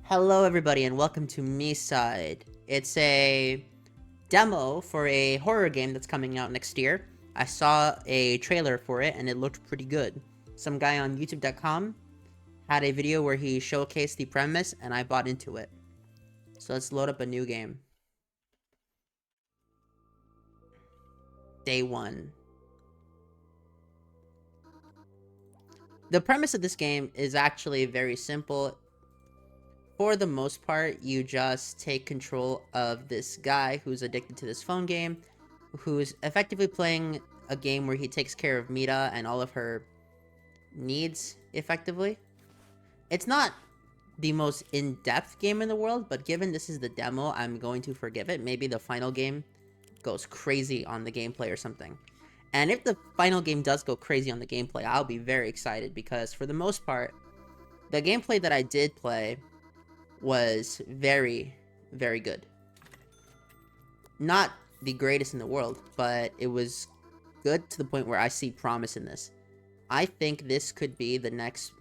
Hello everybody and welcome to MiSide. It's a demo for a horror game that's coming out next year. I saw a trailer for it and it looked pretty good. Some guy on youtube.com had a video where he showcased the premise and I bought into it. So let's load up a new game. Day 1. The premise of this game is actually very simple. For the most part, you just take control of this guy who's addicted to this phone game, who's effectively playing a game where he takes care of Mita and all of her needs, effectively. It's not the most in-depth game in the world, but given this is the demo, I'm going to forgive it. Maybe the final game goes crazy on the gameplay or something. And if the final game does go crazy on the gameplay, I'll be very excited because for the most part, the gameplay that I did play was very, very good. Not the greatest in the world, but it was good to the point where I see promise in this. I think this could be the next,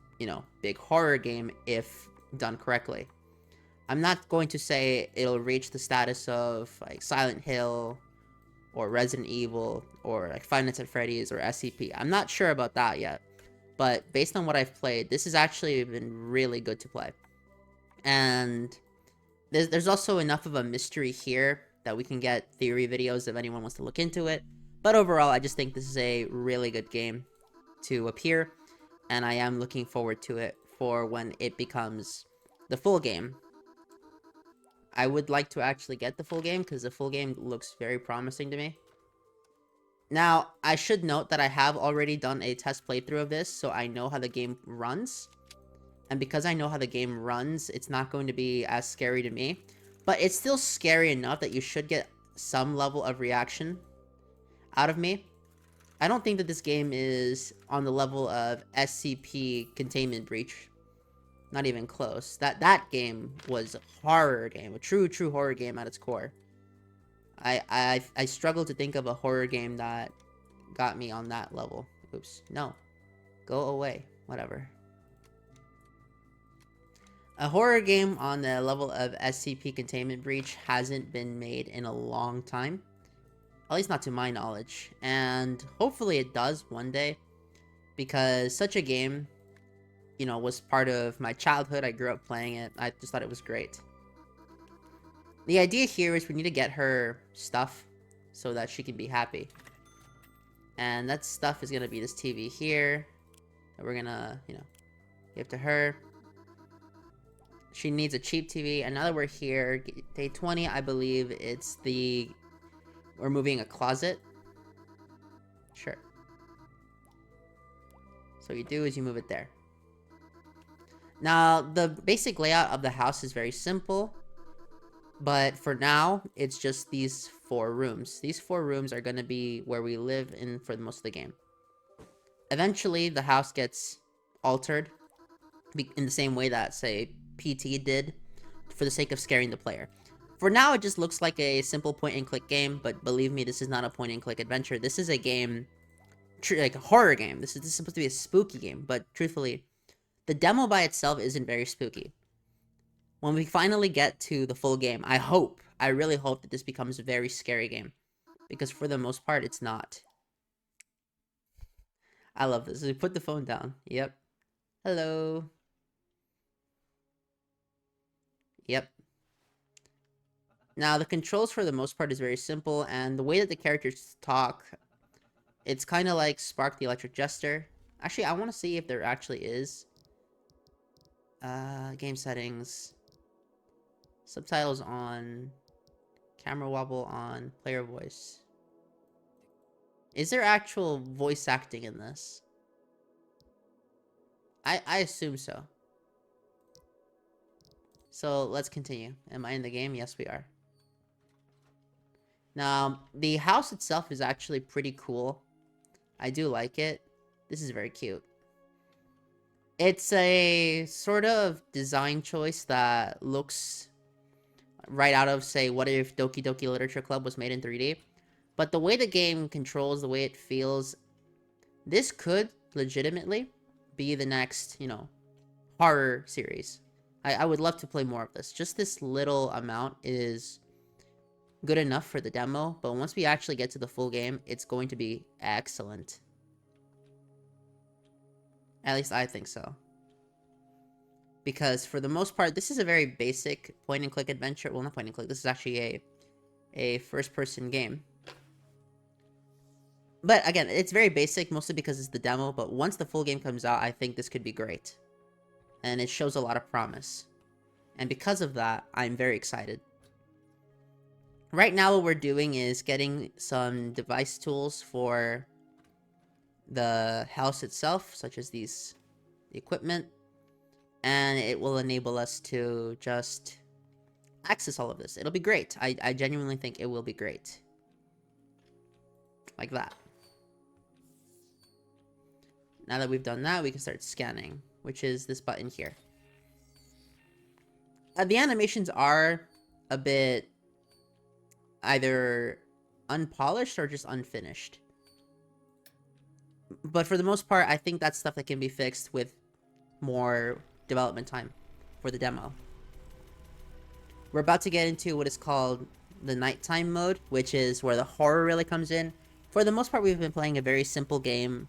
big horror game if done correctly. I'm not going to say it'll reach the status of like Silent Hill or Resident Evil or like Five Nights at Freddy's or SCP. I'm not sure about that yet, but based on what I've played, this has actually been really good to play. And there's also enough of a mystery here that we can get theory videos if anyone wants to look into it. But overall, I just think this is a really good game to appear, and I am looking forward to it for when it becomes the full game. I would like to actually get the full game because the full game looks very promising to me. Now, I should note that I have already done a test playthrough of this, so I know how the game runs. And because I know how the game runs, it's not going to be as scary to me. But it's still scary enough that you should get some level of reaction out of me. I don't think that this game is on the level of SCP Containment Breach. Not even close. That game was a horror game. A true horror game at its core. I struggle to think of a horror game that got me on that level. Oops. No. Go away. Whatever. A horror game on the level of SCP Containment Breach hasn't been made in a long time. At least not to my knowledge. And hopefully it does one day. Because such a game, was part of my childhood. I grew up playing it. I just thought it was great. The idea here is we need to get her stuff so that she can be happy. And that stuff is going to be this TV here. That we're going to, give to her. She needs a cheap TV, and now that we're here, day 20, I believe it's we're moving a closet. Sure. So what you do is you move it there. Now, the basic layout of the house is very simple, but for now, it's just these 4 rooms. These 4 rooms are going to be where we live in for most of the game. Eventually, the house gets altered in the same way that, say, PT did for the sake of scaring the player. For now, it just looks like a simple point-and-click game, but believe me, this is not a point-and-click adventure. This is a game, like a horror game. This is supposed to be a spooky game, but truthfully, the demo by itself isn't very spooky. When we finally get to the full game, I really hope that this becomes a very scary game, because for the most part, it's not. I love this. We put the phone down. Yep. Hello. Yep. Now, the controls for the most part is very simple, and the way that the characters talk, it's kind of like Spark the Electric Jester. Actually, I want to see if there actually is. Game settings. Subtitles on. Camera wobble on. Player voice. Is there actual voice acting in this? I assume so. So, let's continue. Am I in the game? Yes, we are. Now, the house itself is actually pretty cool. I do like it. This is very cute. It's a sort of design choice that looks right out of, say, what if Doki Doki Literature Club was made in 3D? But the way the game controls, the way it feels, this could legitimately be the next, horror series. I would love to play more of this. Just this little amount is good enough for the demo, but once we actually get to the full game, it's going to be excellent. At least I think so. Because for the most part, this is a very basic point-and-click adventure. Well, not point-and-click. This is actually a first-person game. But again, it's very basic, mostly because it's the demo. But once the full game comes out, I think this could be great. And it shows a lot of promise. And because of that, I'm very excited. Right now, what we're doing is getting some device tools for the house itself, such as these equipment. And it will enable us to just access all of this. It'll be great. I genuinely think it will be great. Like that. Now that we've done that, we can start scanning, which is this button here. The animations are a bit either unpolished or just unfinished. But for the most part, I think that's stuff that can be fixed with more development time for the demo. We're about to get into what is called the nighttime mode, which is where the horror really comes in. For the most part, we've been playing a very simple game.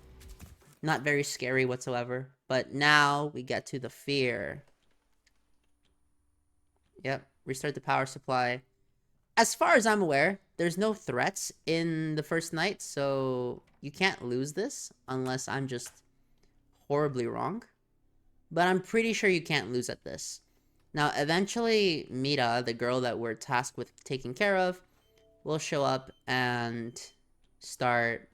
Not very scary whatsoever. But now we get to the fear. Yep, restart the power supply. As far as I'm aware, there's no threats in the first night, so you can't lose this unless I'm just horribly wrong. But I'm pretty sure you can't lose at this. Now, eventually, Mira, the girl that we're tasked with taking care of, will show up and start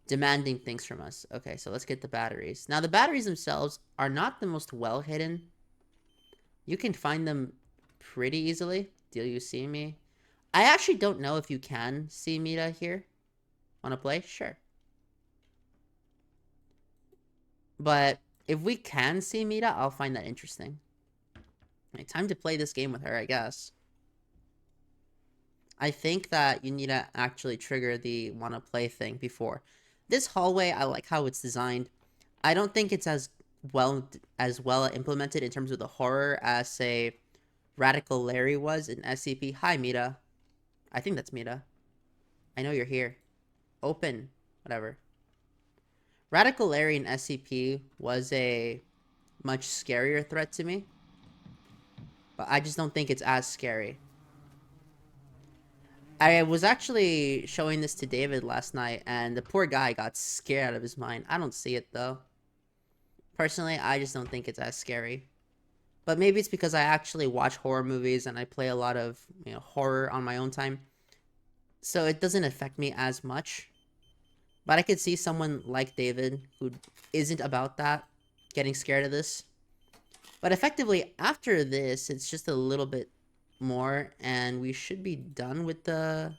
demanding things from us. Okay, so let's get the batteries. Now, the batteries themselves are not the most well hidden. You can find them pretty easily. Do you see me? I actually don't know if you can see Mira here. Wanna play? Sure. But if we can see Mira, I'll find that interesting. Right, time to play this game with her, I guess. I think that you need to actually trigger the wanna play thing before. This hallway, I like how it's designed. I don't think it's as well implemented in terms of the horror as, say, Radical Larry was in SCP. Hi, Mira. I think that's Mira. I know you're here. Open. Whatever. Radical Larry in SCP was a much scarier threat to me. But I just don't think it's as scary. I was actually showing this to David last night, and the poor guy got scared out of his mind. I don't see it, though. Personally, I just don't think it's as scary. But maybe it's because I actually watch horror movies and I play a lot of, horror on my own time. So it doesn't affect me as much. But I could see someone like David, who isn't about that, getting scared of this. But effectively, after this, it's just a little bit more, and we should be done with the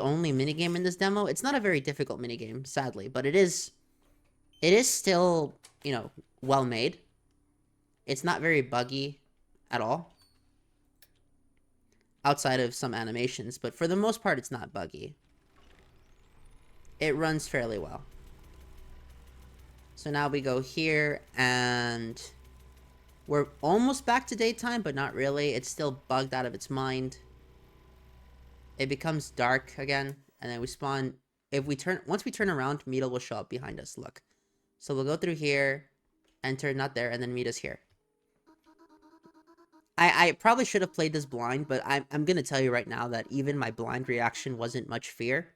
only minigame in this demo. It's not a very difficult minigame, sadly, but it is still, well made. It's not very buggy at all. Outside of some animations, but for the most part, it's not buggy. It runs fairly well. So now we go here, and we're almost back to daytime, but not really. It's still bugged out of its mind. It becomes dark again, and then we spawn. Once we turn around, Mita will show up behind us. Look. So we'll go through here, enter, not there, and then Mita's here. I probably should have played this blind, but I'm gonna tell you right now that even my blind reaction wasn't much fear.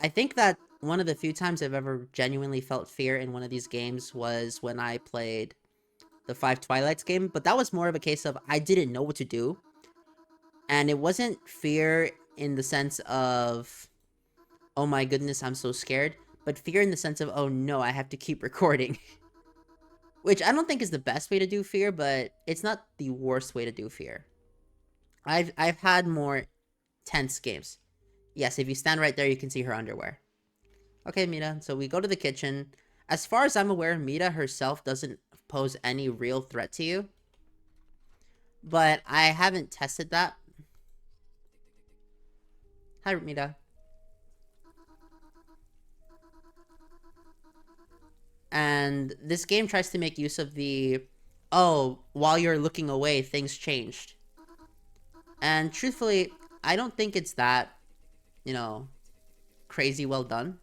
I think that one of the few times I've ever genuinely felt fear in one of these games was when I played the 5 Twilights game, but that was more of a case of I didn't know what to do. And it wasn't fear in the sense of, oh my goodness, I'm so scared, but fear in the sense of, oh no, I have to keep recording. Which I don't think is the best way to do fear, but it's not the worst way to do fear. I've had more tense games. Yes, if you stand right there, you can see her underwear. Okay, Mita, so we go to the kitchen. As far as I'm aware, Mita herself doesn't pose any real threat to you. But I haven't tested that. Hi, Mita. And this game tries to make use of the oh, while you're looking away, things changed. And truthfully, I don't think it's that, you know, crazy well done.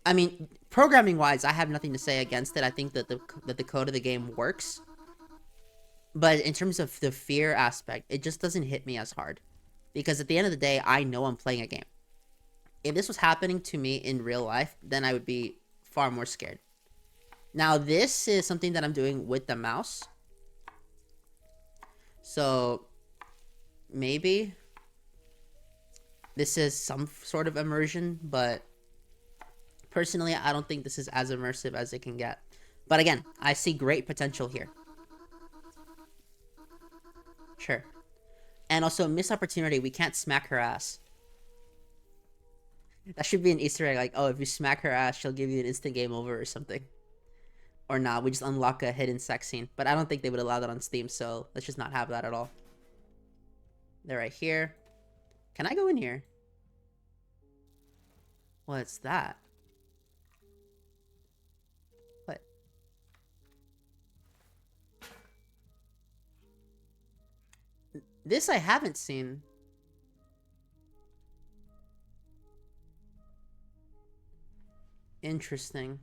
I mean, programming wise, I have nothing to say against it. I think that the code of the game works. But in terms of the fear aspect, it just doesn't hit me as hard. Because at the end of the day, I know I'm playing a game. If this was happening to me in real life, then I would be far more scared. Now, this is something that I'm doing with the mouse. So, maybe this is some sort of immersion, but personally, I don't think this is as immersive as it can get. But again, I see great potential here. Sure. And also, missed opportunity, we can't smack her ass. That should be an Easter egg, like, oh, if you smack her ass, she'll give you an instant game over or something. Or not, we just unlock a hidden sex scene. But I don't think they would allow that on Steam, so let's just not have that at all. They're right here. Can I go in here? What's that? What? This I haven't seen. Interesting.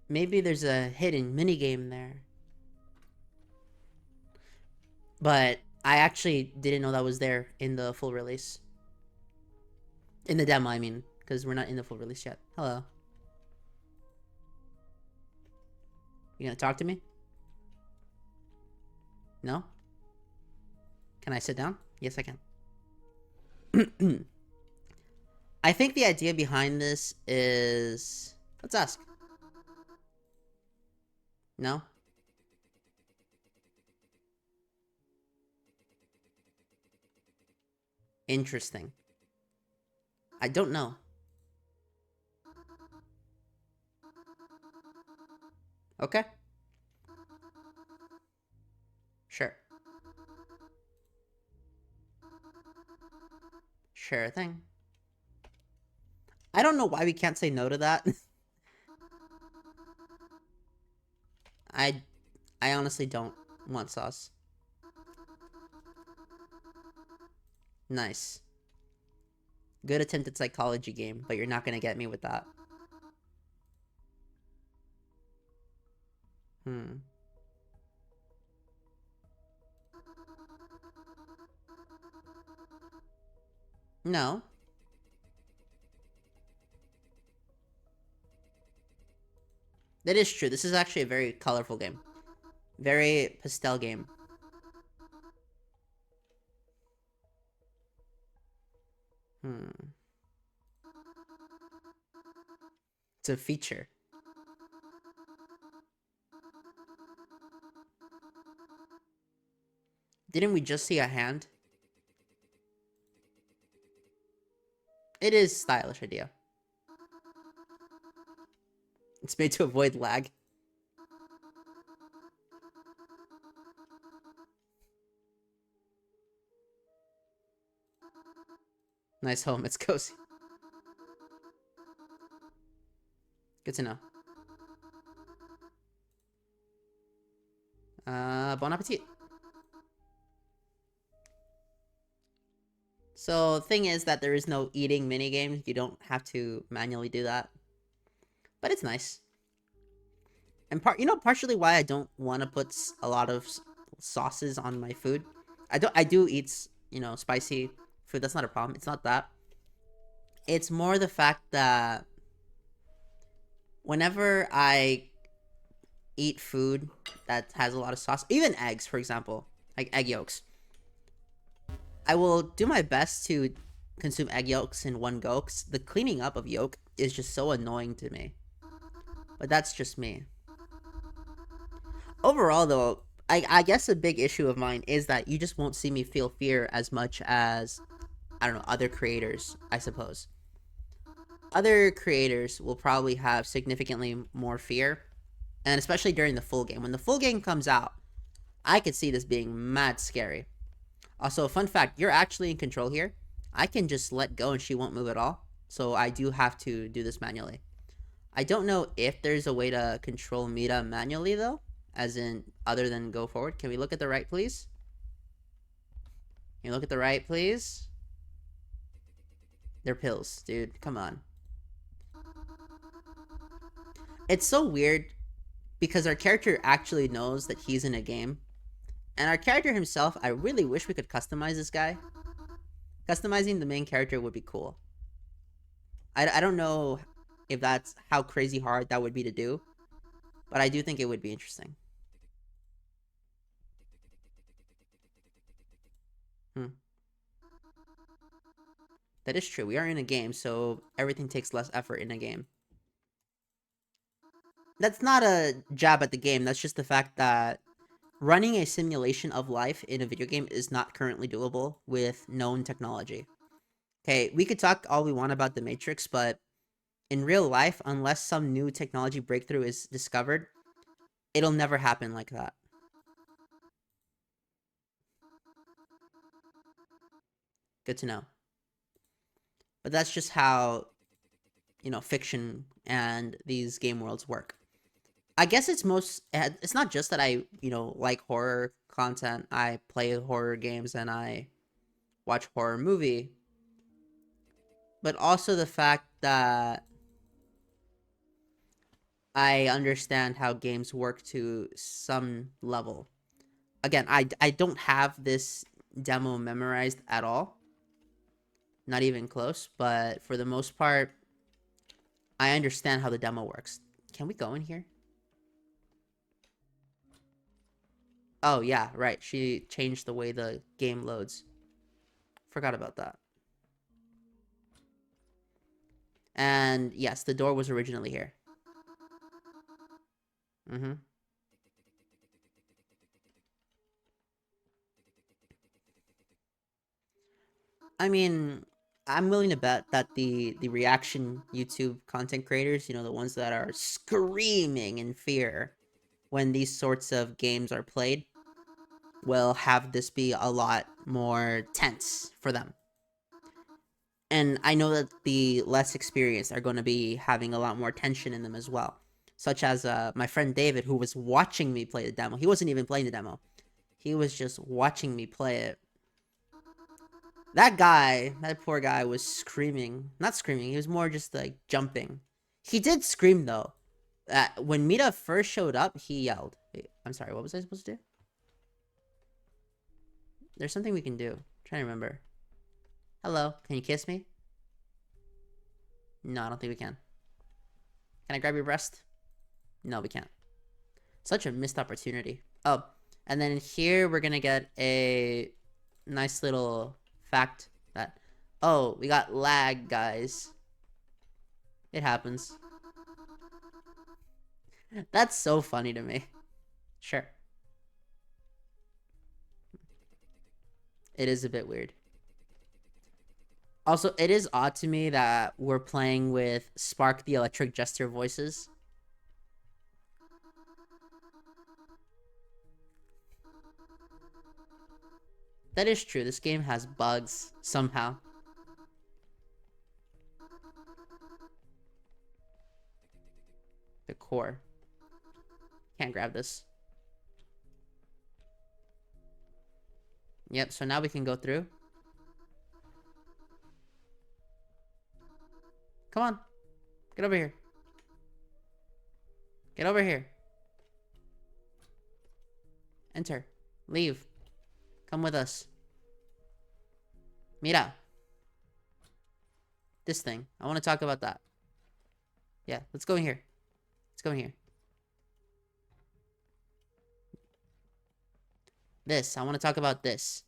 Maybe there's a hidden minigame there. But I actually didn't know that was there in the full release. In the demo, I mean. Because we're not in the full release yet. Hello. You gonna talk to me? No? Can I sit down? Yes, I can. I think the idea behind this is... Let's ask. No? Interesting. I don't know. Okay. Sure. Sure thing. I don't know why we can't say no to that. I I honestly don't want sauce. Nice. Good attempt at psychology game, but you're not gonna get me with that. Hmm. No. That is true. This is actually a very colorful game. Very pastel game. Hmm. It's a feature. Didn't we just see a hand? It is stylish idea. It's made to avoid lag. Nice home. It's cozy. Good to know. Bon appetit. So, thing is that there is no eating minigame. You don't have to manually do that. But it's nice. And partially why I don't want to put a lot of sauces on my food. I do eat, spicy food. That's not a problem. It's not that. It's more the fact that whenever I eat food that has a lot of sauce, even eggs, for example, like egg yolks, I will do my best to consume egg yolks in one go, 'cause the cleaning up of yolk is just so annoying to me. But that's just me. Overall, though, I guess a big issue of mine is that you just won't see me feel fear as much as, I don't know, other creators, I suppose. Other creators will probably have significantly more fear, and especially during the full game. When the full game comes out, I could see this being mad scary. Also, fun fact, you're actually in control here. I can just let go and she won't move at all. So I do have to do this manually. I don't know if there's a way to control Mira manually though, as in other than go forward. Can we look at the right, please? Can you look at the right, please? They're pills, dude. Come on. It's so weird because our character actually knows that he's in a game. And our character himself, I really wish we could customize this guy. Customizing the main character would be cool. I don't know if that's how crazy hard that would be to do, but I do think it would be interesting. Hmm. That is true. We are in a game, so everything takes less effort in a game. That's not a jab at the game. That's just the fact that running a simulation of life in a video game is not currently doable with known technology. Okay, we could talk all we want about the Matrix, but in real life, unless some new technology breakthrough is discovered, it'll never happen like that. Good to know. But that's just how, fiction and these game worlds work. I guess it's not just that I, like horror content. I play horror games and I watch horror movie, but also the fact that I understand how games work to some level. Again, I don't have this demo memorized at all. Not even close, but for the most part, I understand how the demo works. Can we go in here? Oh, yeah, right. She changed the way the game loads. Forgot about that. And yes, the door was originally here. Mm-hmm. I mean, I'm willing to bet that the reaction YouTube content creators, the ones that are screaming in fear when these sorts of games are played, will have this be a lot more tense for them. And I know that the less experienced are going to be having a lot more tension in them as well. Such as my friend David, who was watching me play the demo. He wasn't even playing the demo. He was just watching me play it. That poor guy was screaming. Not screaming, he was more just like jumping. He did scream though. When Mita first showed up, he yelled. Wait, I'm sorry, what was I supposed to do? There's something we can do. I'm trying to remember. Hello, can you kiss me? No, I don't think we can. Can I grab your breast? No, we can't. Such a missed opportunity. Oh, and then here we're gonna get a nice little fact that, oh, we got lag, guys. It happens. That's so funny to me. Sure. It is a bit weird. Also, it is odd to me that we're playing with Spark the Electric Jester voices. That is true. This game has bugs somehow. The core. Can't grab this. Yep, so now we can go through. Come on. Get over here. Get over here. Enter. Leave. Come with us. Mira. This thing. I want to talk about that. Yeah, let's go in here. Let's go in here. This. I want to talk about this.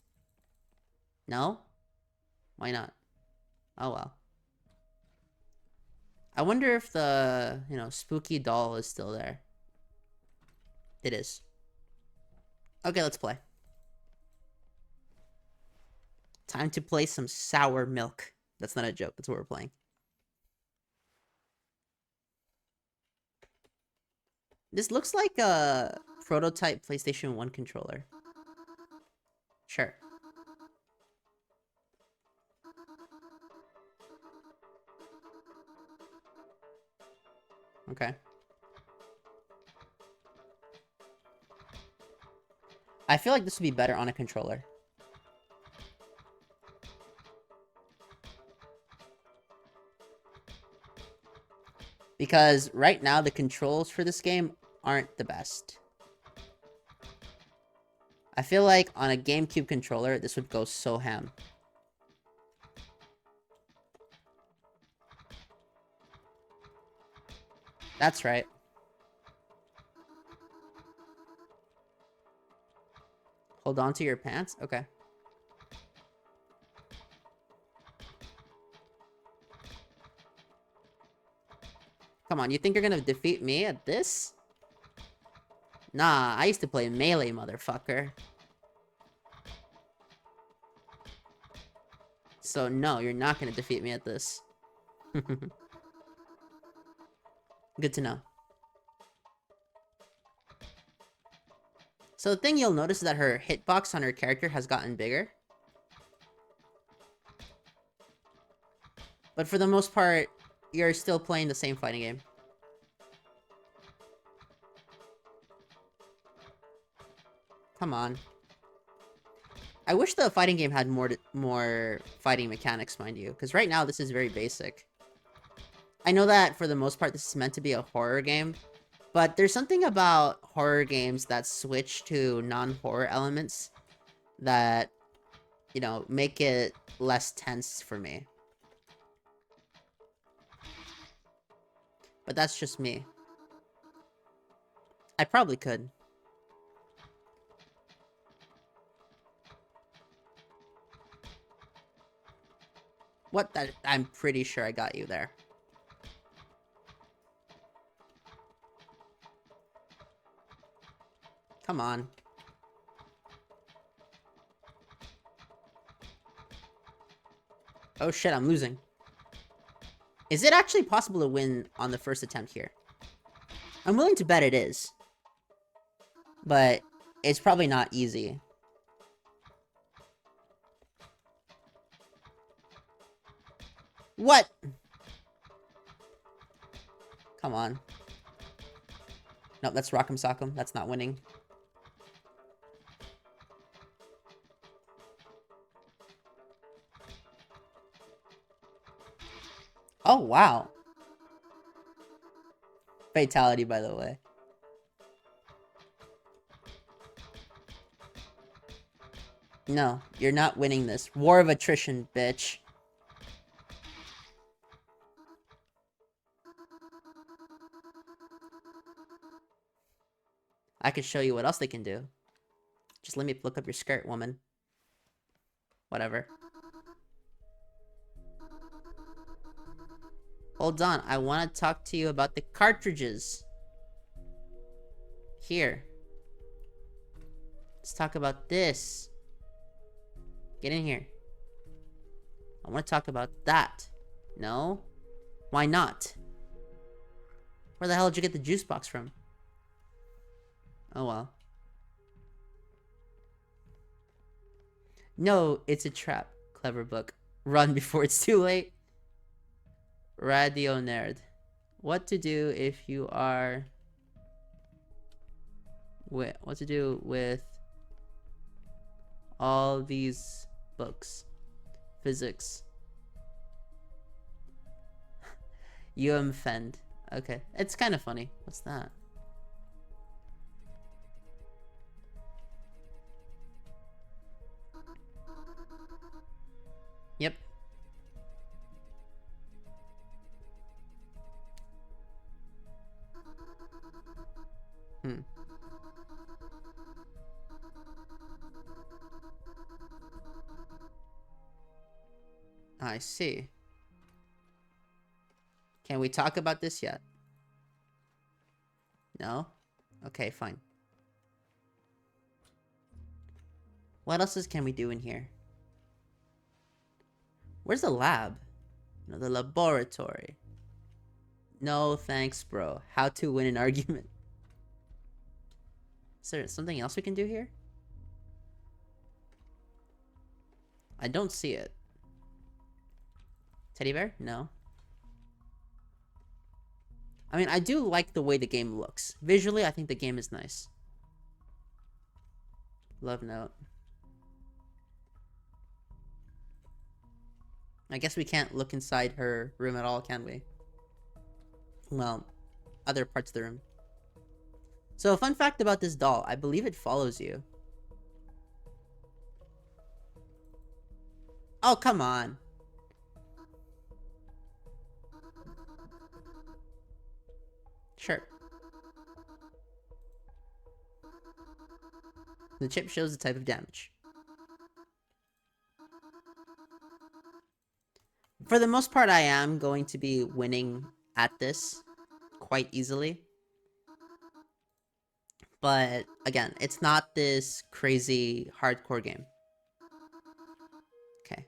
No? Why not? Oh well. I wonder if the, spooky doll is still there. It is. Okay, let's play. Time to play some sour milk. That's not a joke. That's what we're playing. This looks like a prototype PlayStation 1 controller. Sure. Okay. I feel like this would be better on a controller. Because right now, the controls for this game aren't the best. I feel like on a GameCube controller, this would go so ham. That's right. Hold on to your pants? Okay. Come on, you think you're gonna defeat me at this? Nah, I used to play Melee, motherfucker. So no, you're not gonna defeat me at this. Good to know. So the thing you'll notice is that her hitbox on her character has gotten bigger. But for the most part, you're still playing the same fighting game. Come on. I wish the fighting game had more fighting mechanics, mind you. Because right now, this is very basic. I know that for the most part, this is meant to be a horror game. But there's something about horror games that switch to non-horror elements that, you know, make it less tense for me. But that's just me. I probably could. What? I'm pretty sure I got you there. Come on. Oh shit, I'm losing. Is it actually possible to win on the first attempt here? I'm willing to bet it is. But it's probably not easy. What? Come on. Nope, that's Rock'em Sock'em. That's not winning. Oh, wow. Fatality, by the way. No, you're not winning this. War of attrition, bitch. I could show you what else they can do. Just let me look up your skirt, woman. Whatever. Hold on, I want to talk to you about the cartridges. Here. Let's talk about this. Get in here. I want to talk about that. No? Why not? Where the hell did you get the juice box from? Oh well. No, it's a trap. Clever book. Run before it's too late. Radio nerd. What to do if you are... What to do with all these books? Physics. Fend. Okay, it's kind of funny. What's that? Yep. I see. Can we talk about this yet? No? Okay, fine. What else can we do in here? Where's the lab? No, the laboratory. No, thanks, bro. How to win an argument. Is there something else we can do here? I don't see it. Teddy bear? No. I mean, I do like the way the game looks. Visually, I think the game is nice. Love note. I guess we can't look inside her room at all, can we? Well, other parts of the room. So, a fun fact about this doll, I believe it follows you. Oh, come on. Sure. The chip shows the type of damage. For the most part, I am going to be winning at this quite easily. But again, it's not this crazy hardcore game. Okay.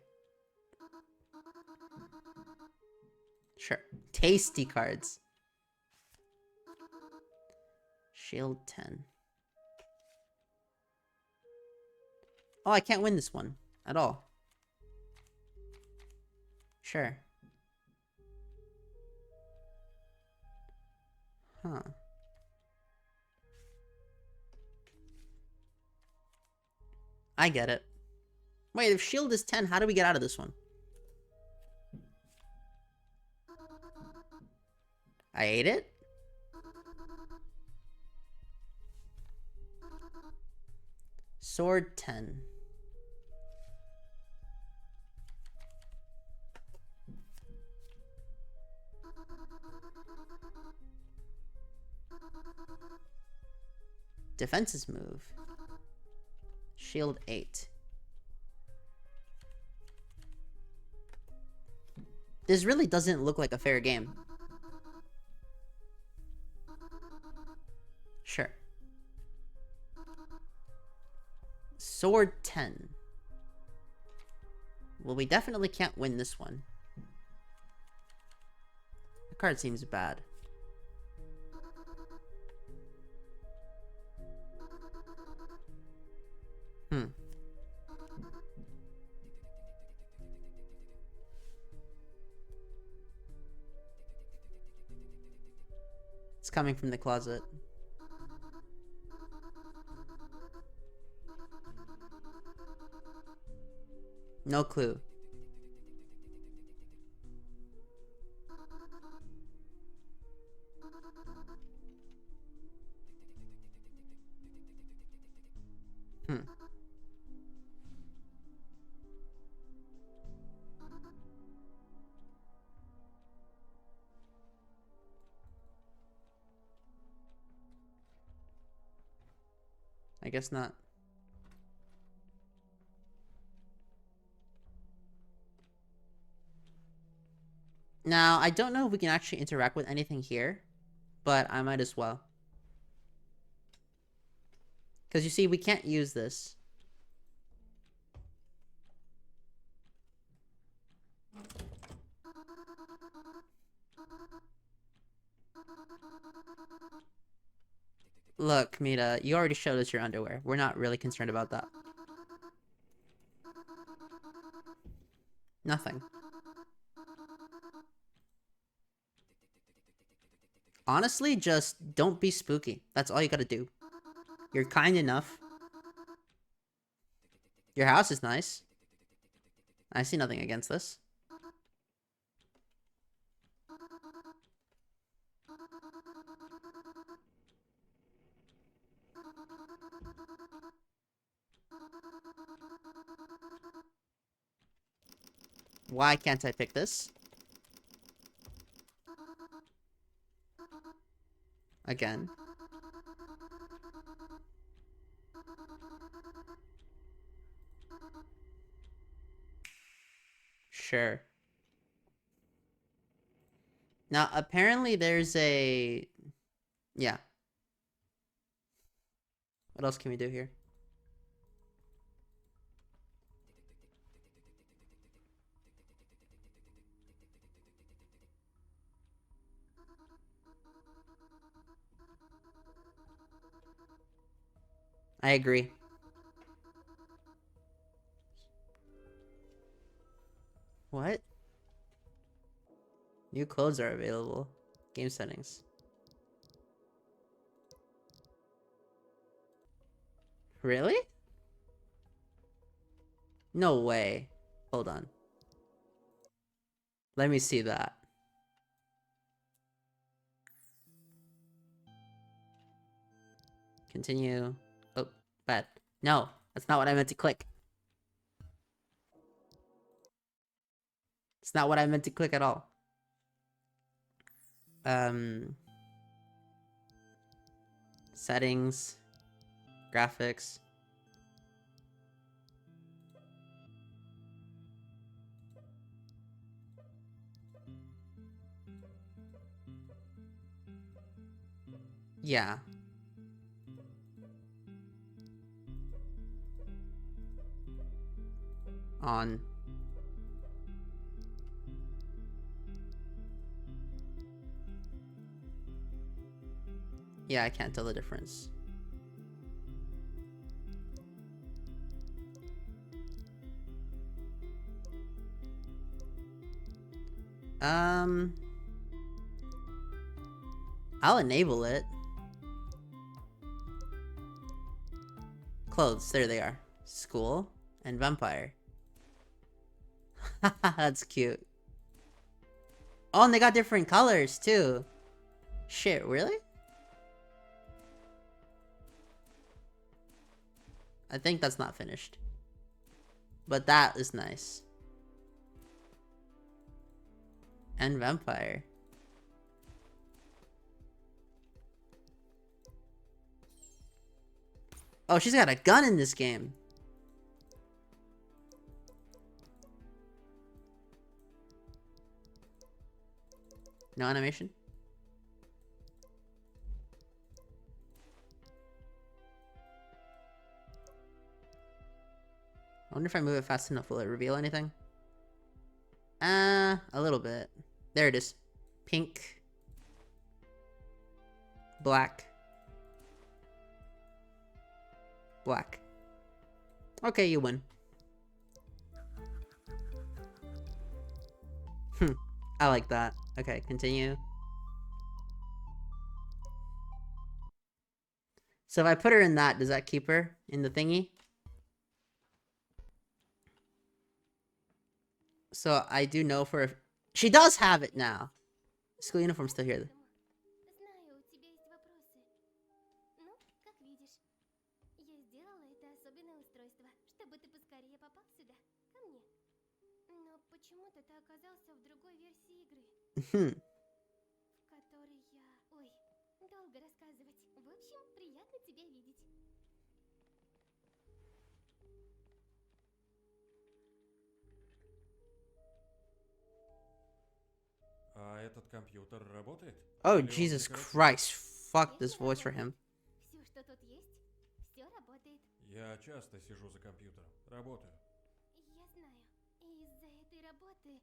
Sure. Tasty cards. Shield 10. Oh, I can't win this one at all. Sure. Huh. I get it. Wait, if shield is 10, how do we get out of this one? I ate it? Sword 10. Defenses move. Shield 8. This really doesn't look like a fair game. Sure. Sword 10. Well, we definitely can't win this one. The card seems bad. It's coming from the closet. No clue. I guess not. Now, I don't know if we can actually interact with anything here, but I might as well. Because you see, we can't use this. Look, Mita, you already showed us your underwear. We're not really concerned about that. Nothing. Honestly, just don't be spooky. That's all you gotta do. You're kind enough. Your house is nice. I see nothing against this. Why can't I pick this? Again. Sure. Now, apparently there's a... Yeah. What else can we do here? I agree. What? New clothes are available. Game settings. Really? No way. Hold on. Let me see that. Continue. Oh, bad. No, that's not what I meant to click. It's not what I meant to click at all. Settings. Graphics. Yeah. On. Yeah, I can't tell the difference. I'll enable it. Clothes, there they are. School and vampire. That's cute. Oh, and they got different colors too. Shit, really? I think that's not finished. But that is nice. And vampire. Oh, she's got a gun in this game. No animation? I wonder if I move it fast enough, will it reveal anything? A little bit. There it is. Pink. Black. Black. Okay, you win. I like that. Okay, continue. So if I put her in that, does that keep her in the thingy? So I do know for if she does have it now. School uniform's still here. А этот компьютер работает? Oh, Или он Jesus нехорошо? Christ. Fuck this voice for him. Все, что тут есть, все работает. Я часто сижу за компьютером, работаю. Я знаю. И из-за этой работы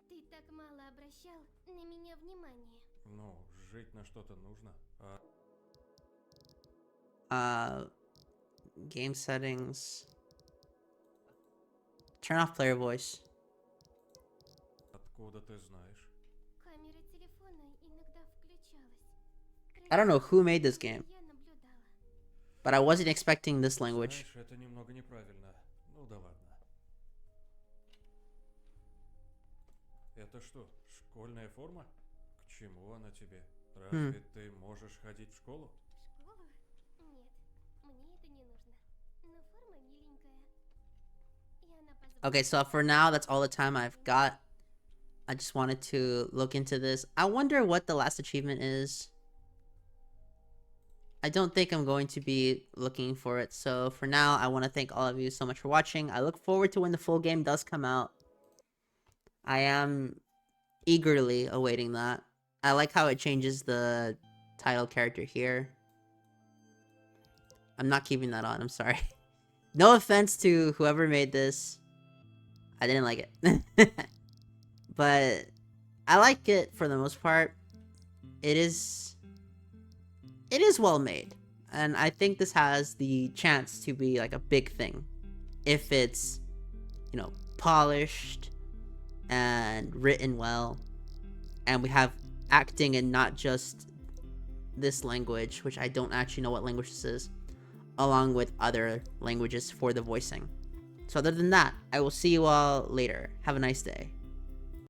ты так мало обращал на меня внимание. Ну, жить на что-то нужно. Game settings. Turn off player voice. Откуда ты знаешь? Камера телефона иногда включалась. I don't know who made this game, Я наблюдала. but I wasn't expecting this language. Знаешь, это немного неправильно. Ну да ладно. Это что, школьная форма? К чему она тебе? Разве ты можешь ходить в школу? В школу? Нет, мне это не нужно. Но форма миленькая. И она позволит... Okay, so for now, that's all the time I've got. I just wanted to look into this. I wonder what the last achievement is. I don't think I'm going to be looking for it. So for now, I want to thank all of you so much for watching. I look forward to when the full game does come out. I am eagerly awaiting that. I like how it changes the title character here. I'm not keeping that on, I'm sorry. No offense to whoever made this. I didn't like it. But I like it for the most part. It is well made. And I think this has the chance to be like a big thing. If it's, you know, polished and written well. And we have acting and not just this language, which I don't actually know what language this is. along with other languages for the voicing. So other than that, I will see you all later. Have a nice day.